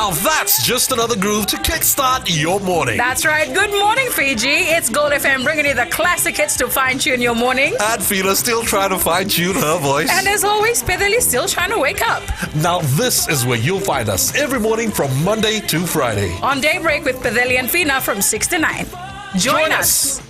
Now that's just another groove to kickstart your morning. That's right. Good morning, Fiji. It's Gold FM bringing you the classic hits to fine-tune your morning. And Fila still trying to fine-tune her voice. And as always, Pedali still trying to wake up. Now this is where you'll find us every morning from Monday to Friday. On Daybreak with Pedali and Fina from 6 to 9. Join us.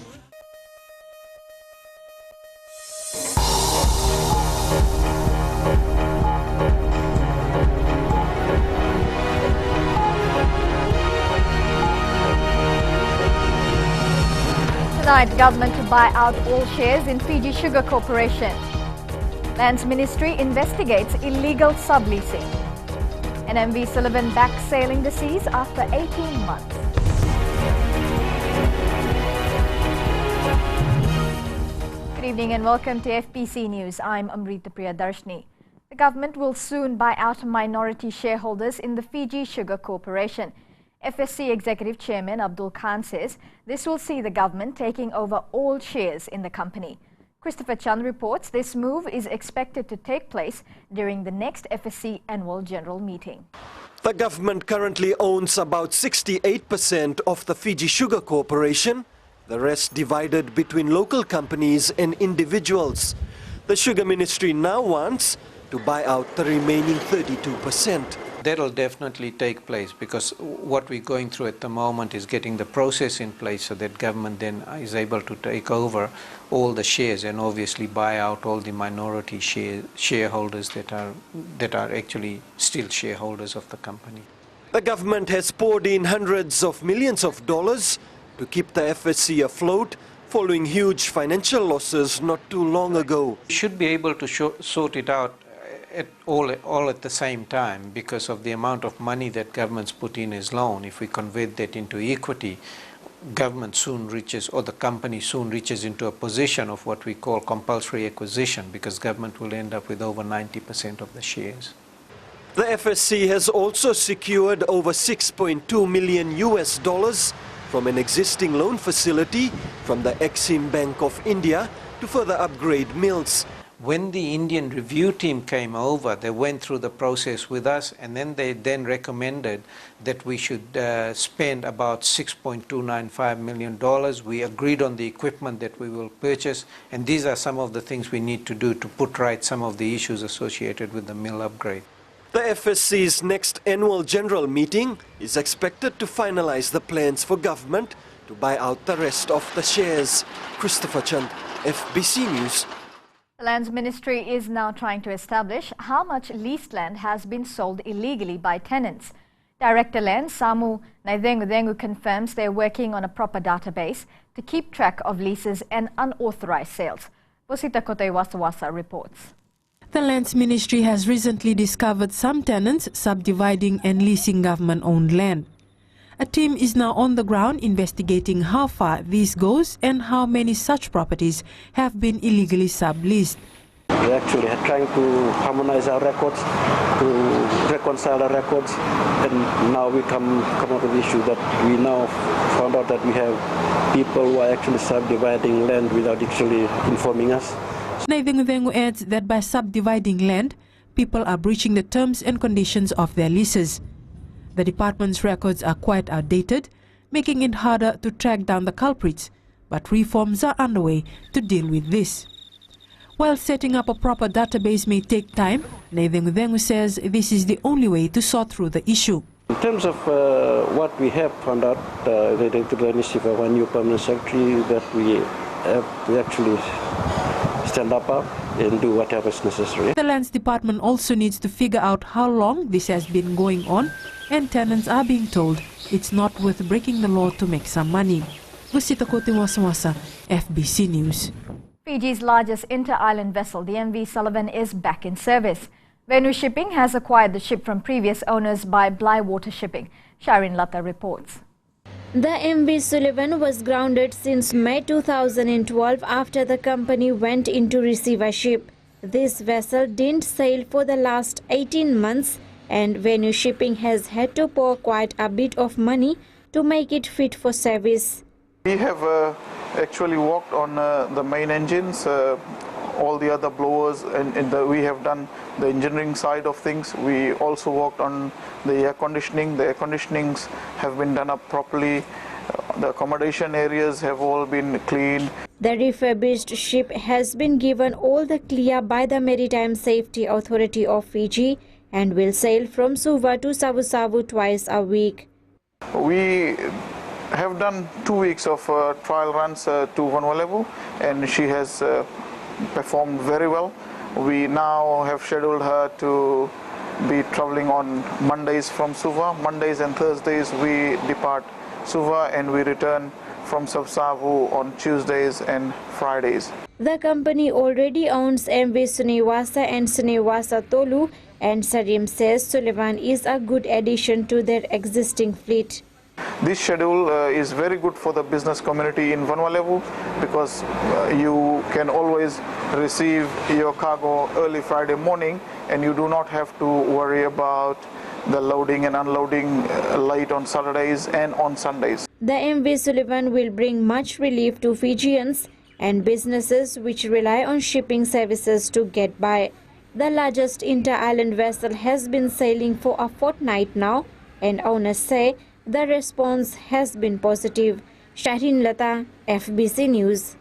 Tonight, government to buy out all shares in Fiji Sugar Corporation. Lands Ministry investigates illegal subleasing. And MV Sullivan back sailing the seas after 18 months. Good evening and welcome to FBC News. I'm Amrita Priyadarshini. The government will soon buy out minority shareholders in the Fiji Sugar Corporation. FSC Executive Chairman Abdul Khan says this will see the government taking over all shares in the company. Christopher Chand reports this move is expected to take place during the next FSC annual general meeting. The government currently owns about 68% of the Fiji Sugar Corporation, the rest divided between local companies and individuals. The Sugar Ministry now wants to buy out the remaining 32%. That'll definitely take place because what we're going through at the moment is getting the process in place so that government then is able to take over all the shares and obviously buy out all the minority shareholders that are actually still shareholders of the company. The government has poured in hundreds of millions of dollars to keep the FSC afloat following huge financial losses not too long ago. We should be able to sort it out all at the same time because of the amount of money that government's put in as loan. If we convert that into equity, government soon reaches, or the company soon reaches into a position of what we call compulsory acquisition because government will end up with over 90% of the shares. The FSC has also secured over $6.2 million from an existing loan facility from the Exim Bank of India to further upgrade mills. When the Indian review team came over, they went through the process with us and then they recommended that we should spend about $6.295 million. We agreed on the equipment that we will purchase, and these are some of the things we need to do to put right some of the issues associated with the mill upgrade. The FSC's next annual general meeting is expected to finalize the plans for government to buy out the rest of the shares. Christopher Chand, FBC News. The Lands Ministry is now trying to establish how much leased land has been sold illegally by tenants. Director Land Samu Naidengu confirms they're working on a proper database to keep track of leases and unauthorized sales. Bosita Kotewasawasa reports. The Lands Ministry has recently discovered some tenants subdividing and leasing government-owned land. A team is now on the ground investigating how far this goes and how many such properties have been illegally subleased. We actually are trying to harmonize our records, to reconcile our records, and now we come up with the issue that we now found out that we have people who are actually subdividing land without actually informing us. Naidengu adds that by subdividing land, people are breaching the terms and conditions of their leases. The department's records are quite outdated, making it harder to track down the culprits, but reforms are underway to deal with this. While setting up a proper database may take time, Naidengu says this is the only way to sort through the issue. In terms of what we have found out related to the initiative of our new permanent secretary, that we have to actually stand up and do whatever is necessary. The Lands Department also needs to figure out how long this has been going on, and tenants are being told it's not worth breaking the law to make some money. Gusita Kotewasawasa, FBC News. Fiji's largest inter-island vessel, the MV Sullivan, is back in service. Venu Shipping has acquired the ship from previous owners by Blywater Shipping. Sharin Lata reports. The MV Sullivan was grounded since May 2012 after the company went into receivership. This vessel didn't sail for the last 18 months and Venu Shipping has had to pour quite a bit of money to make it fit for service. We have actually worked on the main engines all the other blowers, and we have done the engineering side of things. We also worked on the air conditioning. The air conditionings have been done up properly. The accommodation areas have all been cleaned. The refurbished ship has been given all the clear by the Maritime Safety Authority of Fiji and will sail from Suva to Savu Savu twice a week. We have done 2 weeks of trial runs to Vanuatu, and she has performed very well. We now have scheduled her to be traveling on Mondays from Suva. Mondays and Thursdays we depart Suva and we return from Savu on Tuesdays and Fridays. The company already owns MV Srinivasa and Srinivasa Tolu, and Sarim says Sullivan is a good addition to their existing fleet. This schedule is very good for the business community in Vanuatu because you can always receive your cargo early Friday morning and you do not have to worry about the loading and unloading late on Saturdays and on Sundays. The MV Sullivan will bring much relief to Fijians and businesses which rely on shipping services to get by. The largest inter-island vessel has been sailing for a fortnight now, and owners say the response has been positive. Shahrin Lata, FBC News.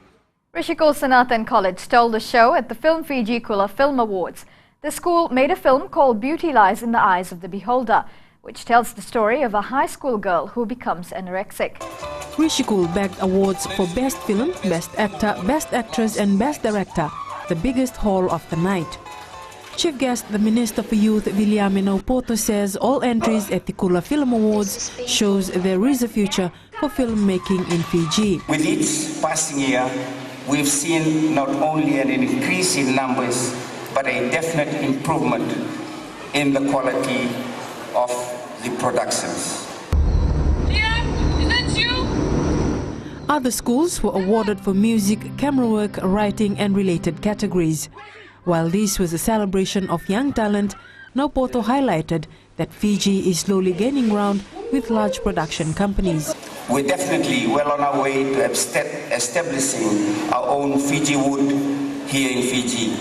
Rishikul Sanathan College stole the show at the Film Fiji Kola Film Awards. The school made a film called Beauty Lies in the Eyes of the Beholder, which tells the story of a high school girl who becomes anorexic. Rishikul bagged awards for Best Film, Best Actor, Best Actress and Best Director, the biggest haul of the night. Chief guest, the Minister for Youth, Viliamino Poto, says all entries at the Kola Film Awards shows there is a future for filmmaking in Fiji. With each passing year, we've seen not only an increase in numbers, but a definite improvement in the quality of the productions. Leah, is that you? Other schools were awarded for music, camera work, writing and related categories. While this was a celebration of young talent, Naupoto highlighted that Fiji is slowly gaining ground with large production companies. We're definitely well on our way to establishing our own Fiji Wood here in Fiji.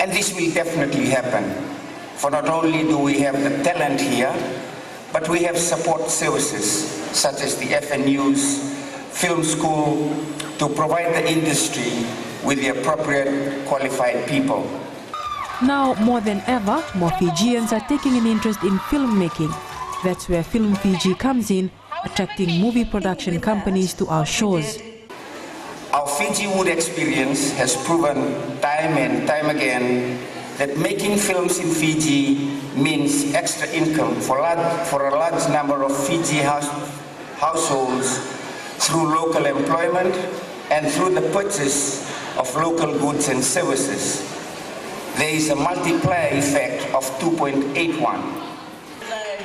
And this will definitely happen, for not only do we have the talent here, but we have support services such as the FNU's film school to provide the industry with the appropriate qualified people. Now more than ever, more Fijians are taking an interest in filmmaking. That's where Film Fiji comes in, attracting movie production companies to our shores. Our Fiji Wood experience has proven time and time again that making films in Fiji means extra income for a large number of Fiji households through local employment and through the purchase of local goods and services. There is a multiplier effect of 2.81.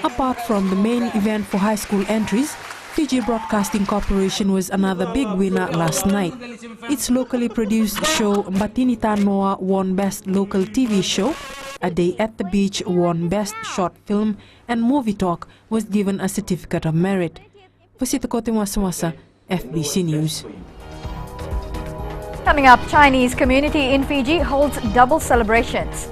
Apart from the main event for high school entries, Fiji Broadcasting Corporation was another big winner last night. Its locally produced show Batini Tanoa won Best Local TV Show, A Day at the Beach won Best Short Film, and Movie Talk was given a Certificate of Merit. Pusita Kotimwasawasa, FBC News. Coming up, Chinese community in Fiji holds double celebrations.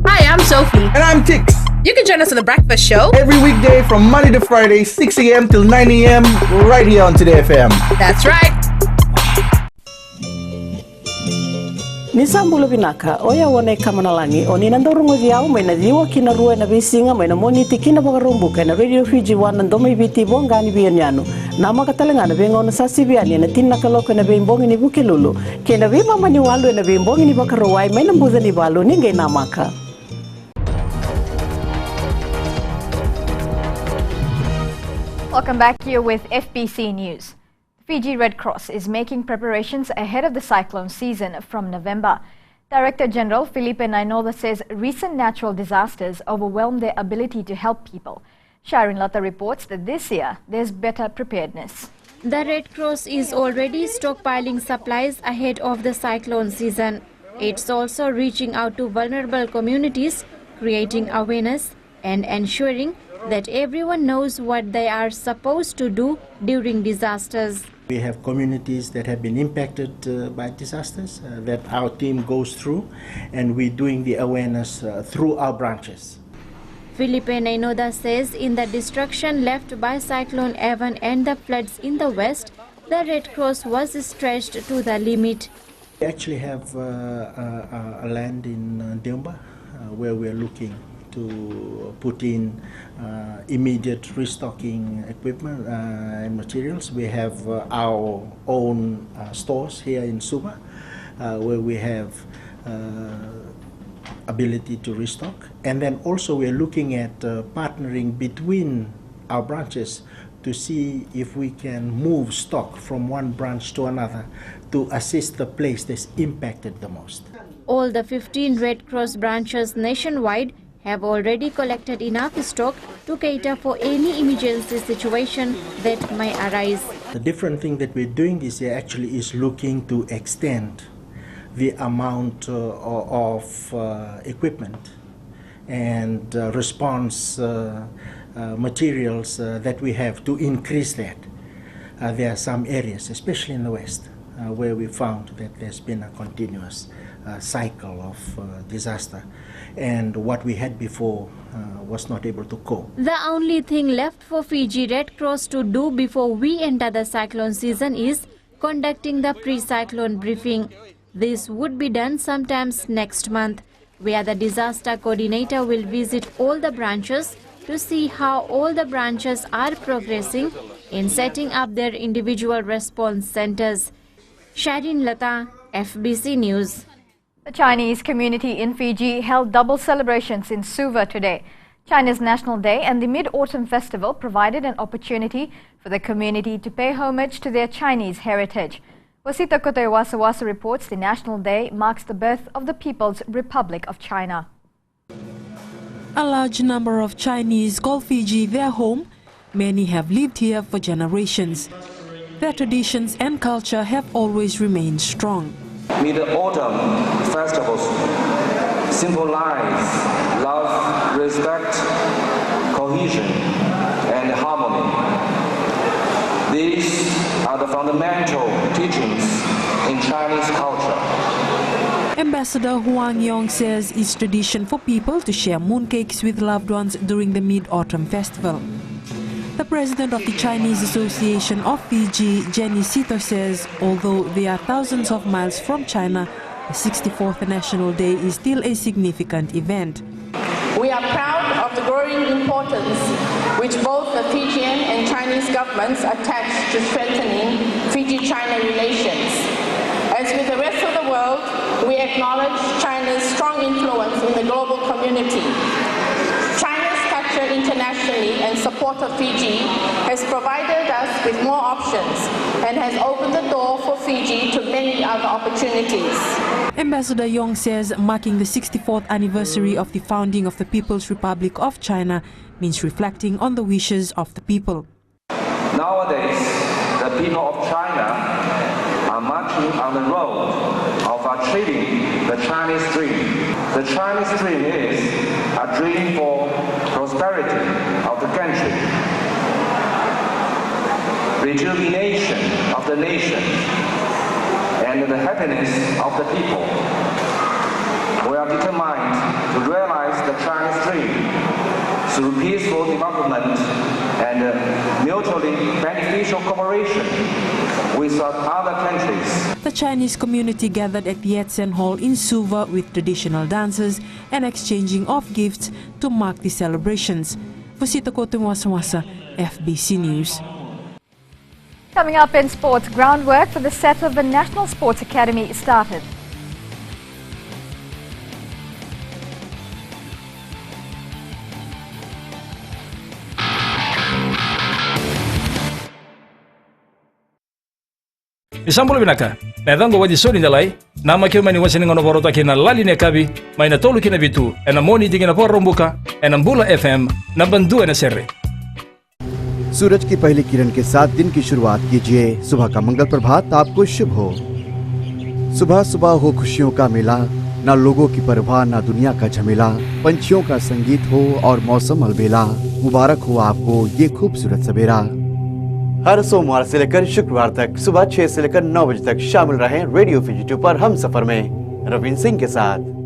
Hi, I'm Sophie. And I'm Tix. You can join us on The Breakfast Show every weekday from Monday to Friday, 6 a.m. till 9 a.m. right here on Today FM. That's right. Nisambulu binaka oya wone kamanalangi oni nandorungo diao mai na diwa kina rua na bisinga mai na moniti kina bagarumbuka na Radio Fiji wana ndomai biti bongani bianyano na makatalengana benga ona sasi biani na tinna kaloka na bembongi ni bukelulu kena bima mani walu na bembongi ni bakarowai mai na mbuza ni balu ninge namaka. Welcome back here with FBC News. Fiji Red Cross is making preparations ahead of the cyclone season from November. Director General Felipe Nainola says recent natural disasters overwhelm their ability to help people. Sharon Lata reports that this year there's better preparedness. The Red Cross is already stockpiling supplies ahead of the cyclone season. It's also reaching out to vulnerable communities, creating awareness and ensuring that everyone knows what they are supposed to do during disasters. We have communities that have been impacted by disasters that our team goes through, and we're doing the awareness through our branches. Felipe Neinoda says in the destruction left by Cyclone Evan and the floods in the west, the Red Cross was stretched to the limit. We actually have a land in Diomba where we're looking to put in immediate restocking equipment and materials. We have our own stores here in Suva where we have ability to restock, and then also we're looking at partnering between our branches to see if we can move stock from one branch to another to assist the place that's impacted the most. All the 15 Red Cross branches nationwide have already collected enough stock to cater for any emergency situation that may arise. The different thing that we're doing this year actually is looking to extend the amount of equipment and response materials that we have to increase that. There are some areas, especially in the West, where we found that there's been a continuous cycle of disaster, and what we had before was not able to cope. The only thing left for Fiji Red Cross to do before we enter the cyclone season is conducting the pre-cyclone briefing. This would be done sometimes next month, where the disaster coordinator will visit all the branches to see how all the branches are progressing in setting up their individual response centers. Shadin Lata, FBC News. The Chinese community in Fiji held double celebrations in Suva today. China's National Day and the Mid-Autumn Festival provided an opportunity for the community to pay homage to their Chinese heritage. Wasita Kotewasawasa reports the National Day marks the birth of the People's Republic of China. A large number of Chinese call Fiji their home. Many have lived here for generations. Their traditions and culture have always remained strong. Mid-Autumn festivals symbolize love, respect, cohesion, and harmony. These are the fundamental teachings in Chinese culture. Ambassador Huang Yong says it's tradition for people to share mooncakes with loved ones during the Mid-Autumn Festival. The president of the Chinese Association of Fiji, Jenny Sito, says although they are thousands of miles from China, the 64th National Day is still a significant event. We are proud of the growing importance which both the Fijian and Chinese governments attach to strengthening Fiji-China relations. As with the rest of the world, we acknowledge China's strong influence in the global community. China's stature internationally and support of Fiji has provided us with more options and has opened the door for Fiji to many other opportunities. Ambassador Yong says marking the 64th anniversary of the founding of the People's Republic of China means reflecting on the wishes of the people. Nowadays, the people of China are marching on the road of achieving the Chinese dream. The Chinese dream is a dream for prosperity of the country, rejuvenation of the nation, and the happiness of the people. We are determined to realize the Chinese dream through peaceful development and mutually beneficial cooperation with other countries. The Chinese community gathered at the Yatsen Hall in Suva with traditional dances and exchanging of gifts to mark the celebrations. Wasita Kotewasawasa, FBC News. Coming up in sports, groundwork for the set of the National Sports Academy started. Isambolo binaka, na dango wadi soni dalai, na makio mani wasini ngono borota kina lali ne kabi, mai na tolu kina bitu, ena moni digina por rombuka, ena mbula FM, na bandu ena serre. सूरज की पहली किरण के साथ दिन की शुरुआत कीजिए। सुबह का मंगल प्रभात आपको शुभ हो। सुबह सुबह हो खुशियों का मेला, ना लोगों की परवाह ना दुनिया का झमेला। पंछियों का संगीत हो और मौसम अलबेला। मुबारक हो आपको ये खूबसूरत सवेरा। हर सोमवार से लेकर शुक्रवार तक सुबह 6 से लेकर 9 बजे तक शामिल रहें रेडियो फिजी 2 पर हम सफर में रविंद्र सिंह के साथ।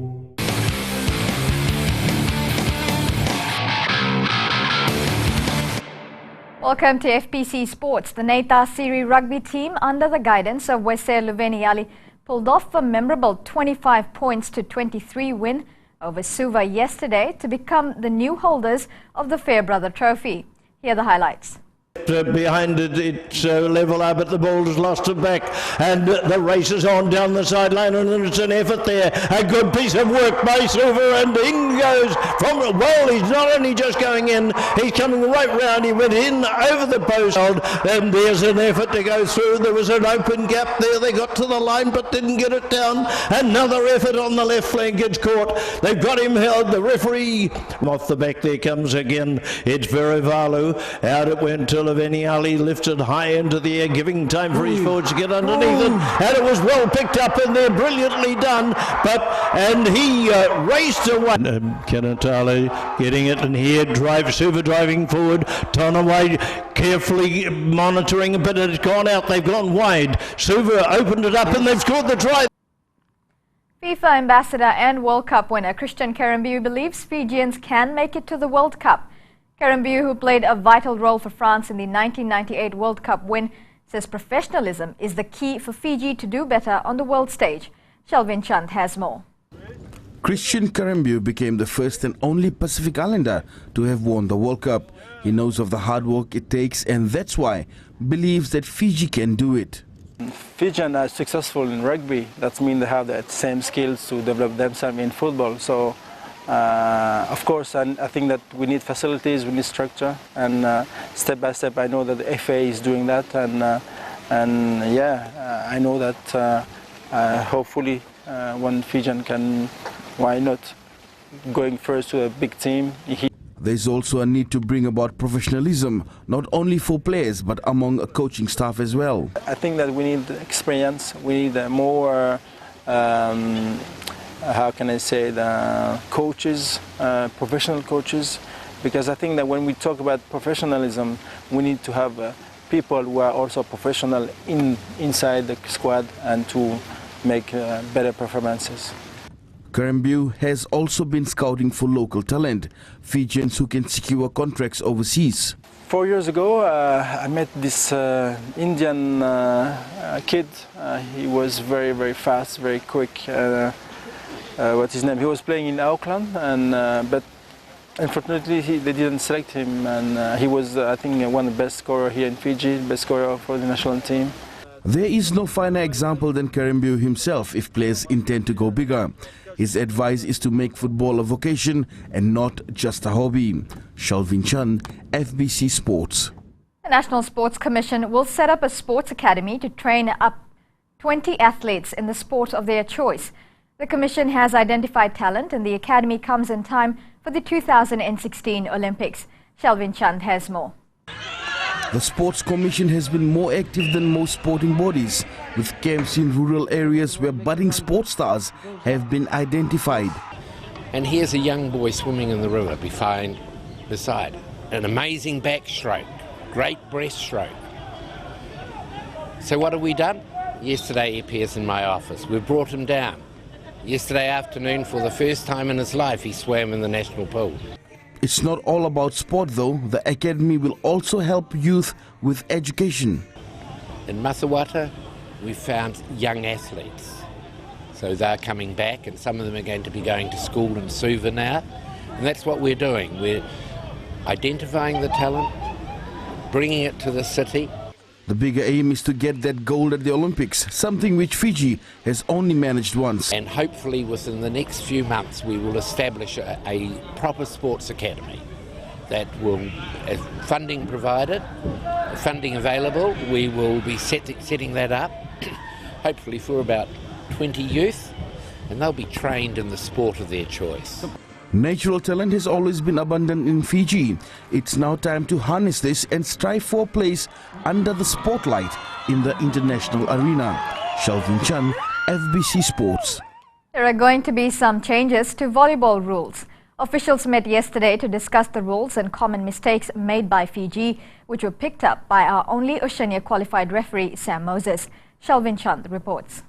Welcome to FBC Sports. The Neta Siri rugby team, under the guidance of Wese Luveni pulled off a memorable 25 points to 23 win over Suva yesterday to become the new holders of the Fairbrother Trophy. Here are the highlights. Behind it, it's level up, but the ball has lost it back, and the race is on down the sideline, and it's an effort there. A good piece of work by Silver, and in goes from, well, he's not only just going in, he's coming right round. He went in over the post, and there's an effort to go through. There was an open gap there. They got to the line, but didn't get it down. Another effort on the left flank, gets caught. They've got him held. The referee off the back there comes again. It's Verivalu. Out it went to Sullivan Ali, lifted high into the air, giving time for his forwards to get underneath it, and it was well picked up in there, brilliantly done, and he raced away. Kenatale getting it, and here Suva driving forward, Tonaway carefully monitoring it, but it's gone out, they've gone wide. Suva opened it up and they've scored the try. FIFA ambassador and World Cup winner Christian Karambiu believes Fijians can make it to the World Cup. Karambiu, who played a vital role for France in the 1998 World Cup win, says professionalism is the key for Fiji to do better on the world stage. Shelvin Chand has more. Christian Karambiu became the first and only Pacific Islander to have won the World Cup. He knows of the hard work it takes, and that's why believes that Fiji can do it. Fijians are successful in rugby. That means they have the same skills to develop themselves in football. So, of course, and I think that we need facilities, we need structure, and step by step, I know that the FA is doing that, and yeah, I know that hopefully one Fijian can, why not, going first to a big team. There's also a need to bring about professionalism, not only for players, but among a coaching staff as well. I think that we need experience, we need more, how can I say, the coaches, professional coaches, because I think that when we talk about professionalism, we need to have people who are also professional inside the squad and to make better performances. Karambiu has also been scouting for local talent, Fijians who can secure contracts overseas. 4 years ago, I met this Indian kid. He was very, very fast, very quick. What's his name? He was playing in Auckland, but unfortunately they didn't select him. And he was, I think, one of the best scorers here in Fiji, best scorer for the national team. There is no finer example than Karambiu himself if players intend to go bigger. His advice is to make football a vocation and not just a hobby. Shalvin Chand, FBC Sports. The National Sports Commission will set up a sports academy to train up 20 athletes in the sport of their choice. The Commission has identified talent, and the academy comes in time for the 2016 Olympics. Shalvin Chand has more. The Sports Commission has been more active than most sporting bodies, with camps in rural areas where budding sports stars have been identified. And here's a young boy swimming in the river beside an amazing backstroke, great breaststroke. So what have we done? Yesterday he appears in my office. We brought him down. Yesterday afternoon, for the first time in his life, he swam in the national pool. It's not all about sport though. The academy will also help youth with education. In Masawata, we found young athletes. So they're coming back, and some of them are going to be going to school in Suva now. And that's what we're doing. We're identifying the talent, bringing it to the city. The bigger aim is to get that gold at the Olympics, something which Fiji has only managed once. And hopefully within the next few months we will establish a proper sports academy that will, as funding provided, funding available, we will be setting that up, hopefully for about 20 youth, and they'll be trained in the sport of their choice. Natural talent has always been abundant in Fiji. It's now time to harness this and strive for a place under the spotlight in the international arena. Shalvin Chan, FBC Sports. There are going to be some changes to volleyball rules. Officials met yesterday to discuss the rules and common mistakes made by Fiji, which were picked up by our only Oceania qualified referee, Sam Moses. Shalvin Chand reports.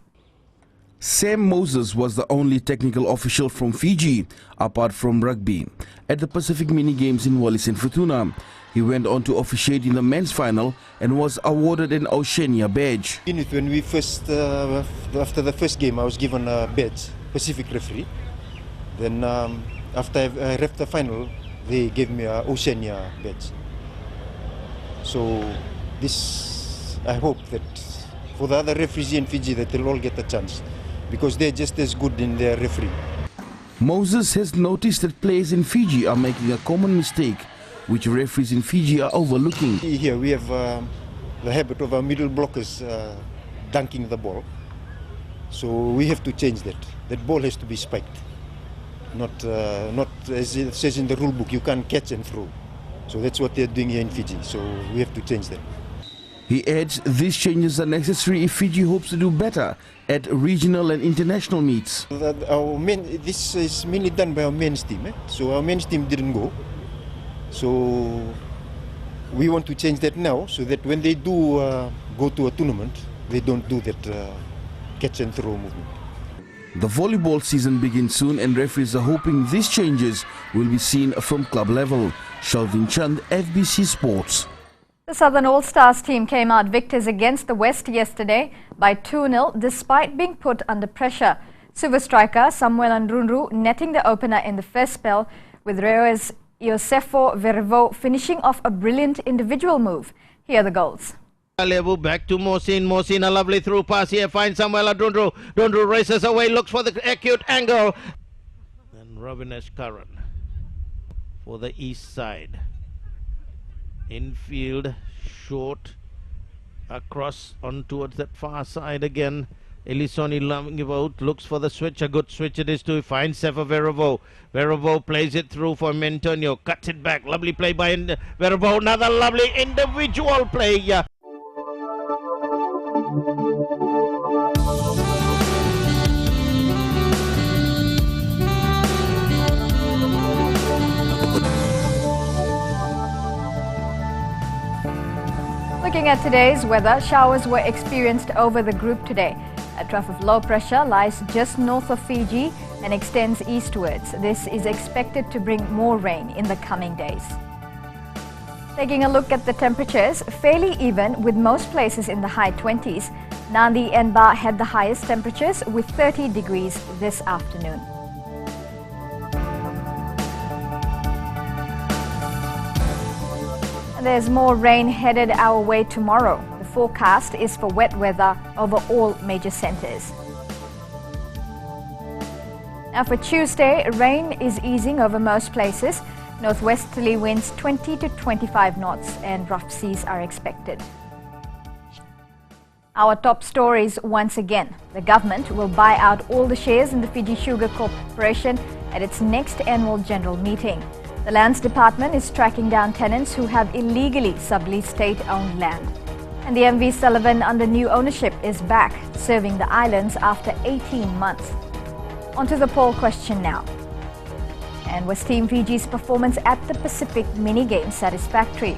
Sam Moses was the only technical official from Fiji, apart from rugby, at the Pacific Mini Games in Wallis and Futuna. He went on to officiate in the men's final and was awarded an Oceania badge. When we first, after the first game, I was given a badge, Pacific referee. Then after I ref the final, they gave me an Oceania badge. So this, I hope that for the other referees in Fiji, that they'll all get a chance, because they're just as good in their referee. Moses has noticed that players in Fiji are making a common mistake, which referees in Fiji are overlooking. Here we have the habit of our middle blockers dunking the ball. So we have to change that. That ball has to be spiked. Not as it says in the rule book, you can't catch and throw. So that's what they're doing here in Fiji. So we have to change that. He adds these changes are necessary if Fiji hopes to do better at regional and international meets. This is mainly done by our men's team. So our men's team didn't go. So we want to change that now, so that when they do go to a tournament, they don't do that catch and throw movement. The volleyball season begins soon and referees are hoping these changes will be seen from club level. Shalvin Chand, FBC Sports. The Southern All-Stars team came out victors against the West yesterday by 2-0 despite being put under pressure. Suva striker Samuel Andrunru netting the opener in the first spell, with Reo's Iosefo Vervo finishing off a brilliant individual move. Here are the goals. Lebu back to Mohsin. Mohsin, a lovely through pass here, finds Samuel Adrundru. Adrundru races away, looks for the acute angle. And Robin Curran for the east side. Infield, short, across on towards that far side again. Elisoni Langivout looks for the switch. A good switch it is to find Sefa Vervo. Vervo plays it through for Mentonio. Cuts it back. Lovely play by Vervo. Another lovely individual play. Looking at today's weather, showers were experienced over the group today. A trough of low pressure lies just north of Fiji and extends eastwards. This is expected to bring more rain in the coming days. Taking a look at the temperatures, fairly even with most places in the high 20s. Nandi and Ba had the highest temperatures with 30 degrees this afternoon. There's more rain headed our way tomorrow. The forecast is for wet weather over all major centres. Now for Tuesday, rain is easing over most places. Northwesterly winds 20 to 25 knots and rough seas are expected. Our top stories once again. The government will buy out all the shares in the Fiji Sugar Corporation at its next annual general meeting. The Lands Department is tracking down tenants who have illegally subleased state-owned land. And the MV Sullivan under new ownership is back, serving the islands after 18 months. On to the poll question now. And was Team Fiji's performance at the Pacific Mini Games satisfactory?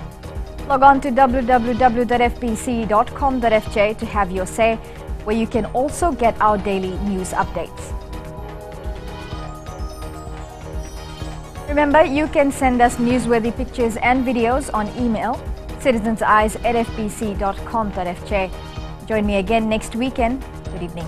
Log on to www.fbc.com.fj to have your say, where you can also get our daily news updates. Remember, you can send us newsworthy pictures and videos on email, citizenseyes@fbc.com.fj. Join me again next weekend. Good evening.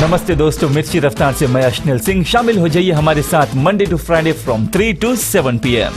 नमस्ते दोस्तों, मिर्ची रफ्तार से मैं अश्निल सिंह। शामिल हो जाइए हमारे साथ Monday to Friday from 3 to 7 PM।